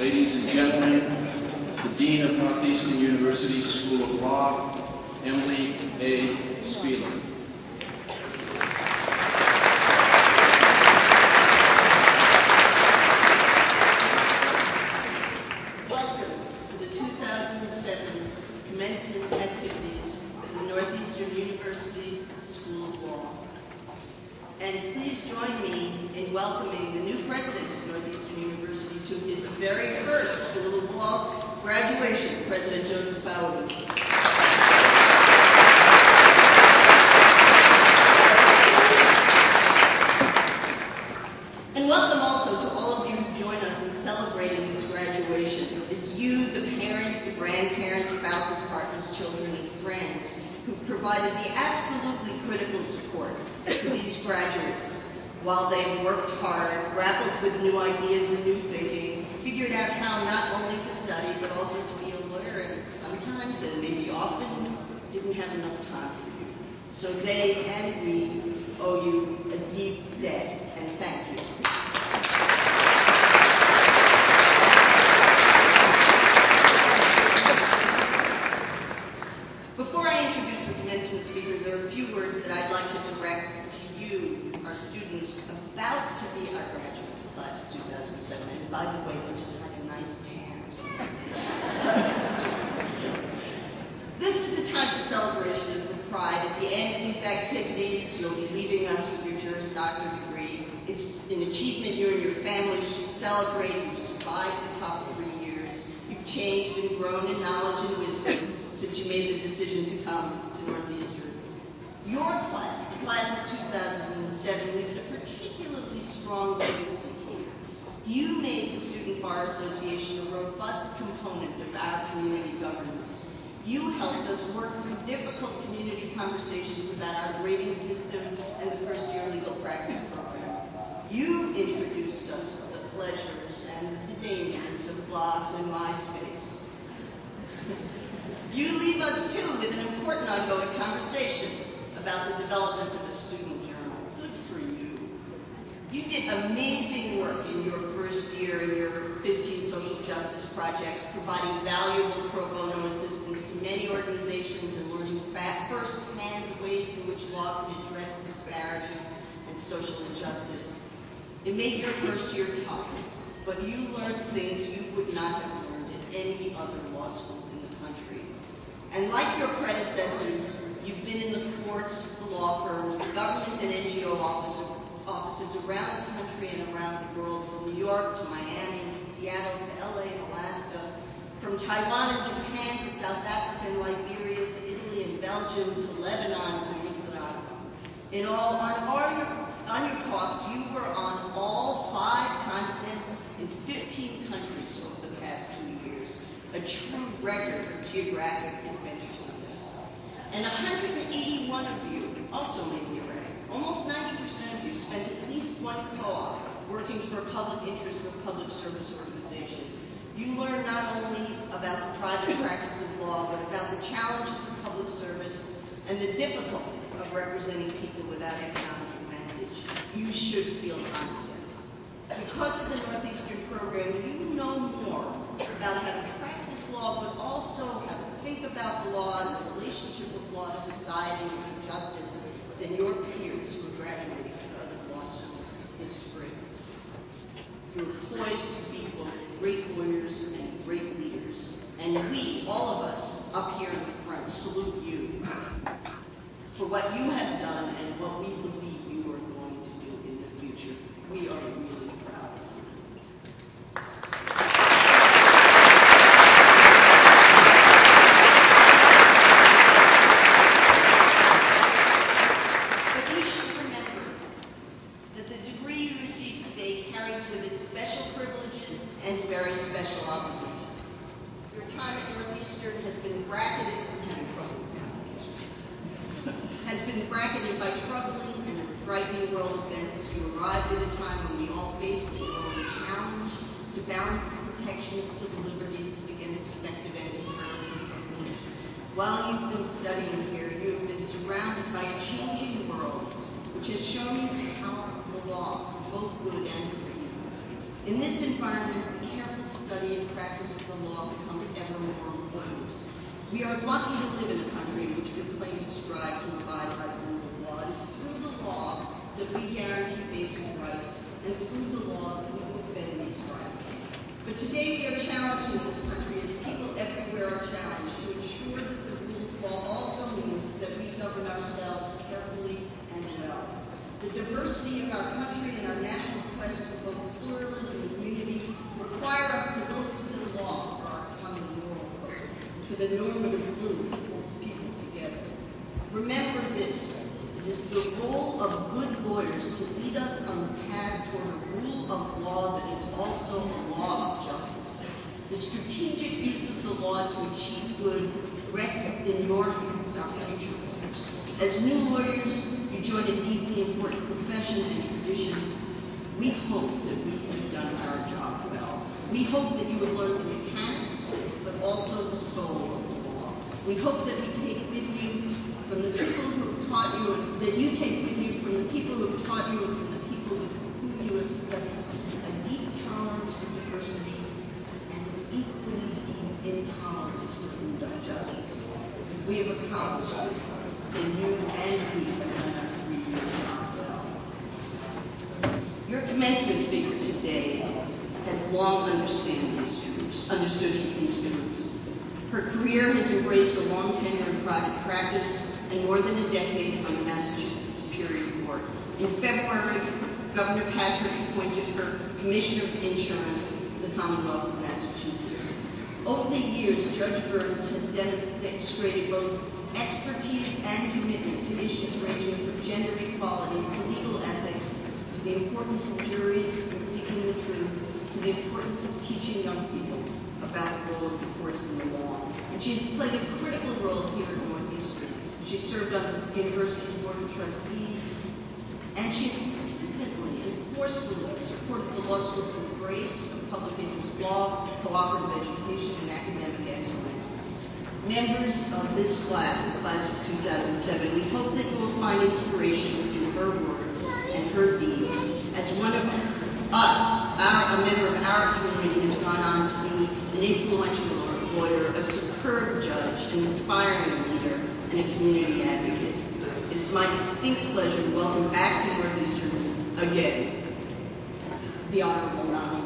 Ladies and gentlemen, the Dean of Northeastern University School of Law, Emily A. Spieler. Welcome to the 2007 commencement activities of the Northeastern University School of Law. And please join me in welcoming the new president of Northeastern University to his very first School of Law graduation, President Joseph Bowden. And welcome also to all of you who join us in celebrating this graduation. It's you, the parents, the grandparents, spouses, partners, children, and friends who've provided the absolutely critical support to these graduates while they've worked hard, grappled with new ideas and new thinking, figured out how not only to study but also to be a lawyer, and sometimes, and maybe often, didn't have enough time for you. So they and we owe you a deep debt, and thank you. Before I introduce the commencement speaker, there are a few words that I'd like to direct to you, our students, about to be our graduates, the class of 2007. And by the way, those are kind of nice tans. This is a time for celebration and for pride. At the end of these activities, you'll be leaving us with your Juris Doctor degree. It's an achievement you and your family should celebrate. You've survived the tough 3 years. You've changed and grown in knowledge and wisdom since you made the decision to come to Northeastern. Your class, the class of 2007, leaves a particularly strong legacy here. You made the Student Bar Association a robust component of our community governance. You helped us work through difficult community conversations about our grading system and the first-year legal practice program. You introduced us to the pleasures and the dangers of blogs and MySpace. You leave us, too, with an important ongoing conversation about the development of a student journal. Good for you. You did amazing work in your first year in your 15 social justice projects, providing valuable pro bono assistance to many organizations and learning firsthand the ways in which law can address disparities and social injustice. It made your first year tough, but you learned things you would not have learned at any other law school in the country. And like your predecessors, you've been in the courts, the law firms, the government and NGO offices around the country and around the world, from New York to Miami to Seattle to LA and Alaska, from Taiwan and Japan to South Africa and Liberia to Italy and Belgium to Lebanon to Nicaragua. In all, on your talks, you were on all 5 continents in 15 countries over the past 2 years, a true record of geographic adventuresomeness. And 181 of you also made the record. Almost 90% of you spent at least one co-op working for a public interest or public service organization. You learn not only about the private practice of law, but about the challenges of public service and the difficulty of representing people without economic advantage. You should feel confident. Because of the Northeastern program, you know more about how to practice law, but also how to think about the law and the relationship of law to society and to justice than your peers who are graduating from other law schools this spring. You're poised to be both great lawyers and great leaders. And we, all of us, up here in the front, salute you for what you have done and what we believe you are going to do in the future. We are really proud of you. But you should remember that the degree you receive today carries with it special privileges and very special obligations. Your time at Northeastern has been bracketed by troubling and frightening world events. You arrived at a time when we all faced a growing challenge to balance the protection of civil liberties against effective anti-terrorism techniques. While you've been studying here, you have been surrounded by a changing world, which has shown you the power of the law for both good and for evil. In this environment, be careful study and practice of the law becomes ever more important. We are lucky to live in a country in which we claim to strive to abide by the rule of law. It is through the law that we guarantee basic rights, and through the law that we defend these rights. But today we are challenged in this country, as people everywhere are challenged, to ensure that the rule of law also means that we govern ourselves carefully and well. The diversity of our country and our national quest for both pluralism and unity require us to look to the law for our common moral code, for the normative glue that holds people together. Remember this: it is the role of good lawyers to lead us on the path toward a rule of law that is also a law of justice. The strategic use of the law to achieve good rests in your hands, our future lawyers. As new lawyers, you join a deeply important profession and tradition. We hope that we have done our job well. We hope that you have learned the mechanics, but also the soul of the law. We hope that we take with you from the people who have taught you, that you take with you from the people who have taught you and from the people with whom you have studied, a deep tolerance for diversity and an equally deep intolerance for injustice. We have accomplished this, and you and we have done our 3-year job well. Your commencement speaker today has long understood these truths. Her career has embraced a long tenure in private practice and more than a decade on the Massachusetts Superior Court. In February, Governor Patrick appointed her Commissioner of Insurance to the Commonwealth of Massachusetts. Over the years, Judge Burns has demonstrated both expertise and commitment to issues ranging from gender equality to legal ethics, to the importance of juries in seeking the truth, to the importance of teaching young people about the role of the courts in the law. And she has played a critical role here at Northeastern. She served on the university's board of trustees, and she has consistently and forcefully supported the law school's embrace of public interest law, cooperative education, and academic excellence. Members of this class, the class of 2007, we hope that you will find inspiration in her words and her deeds. As one of us, a member of our community, has gone on to be an influential lawyer, a superb judge, an inspiring leader, and a community advocate. It is my distinct pleasure to welcome back to Northeastern again the Honorable Nominee.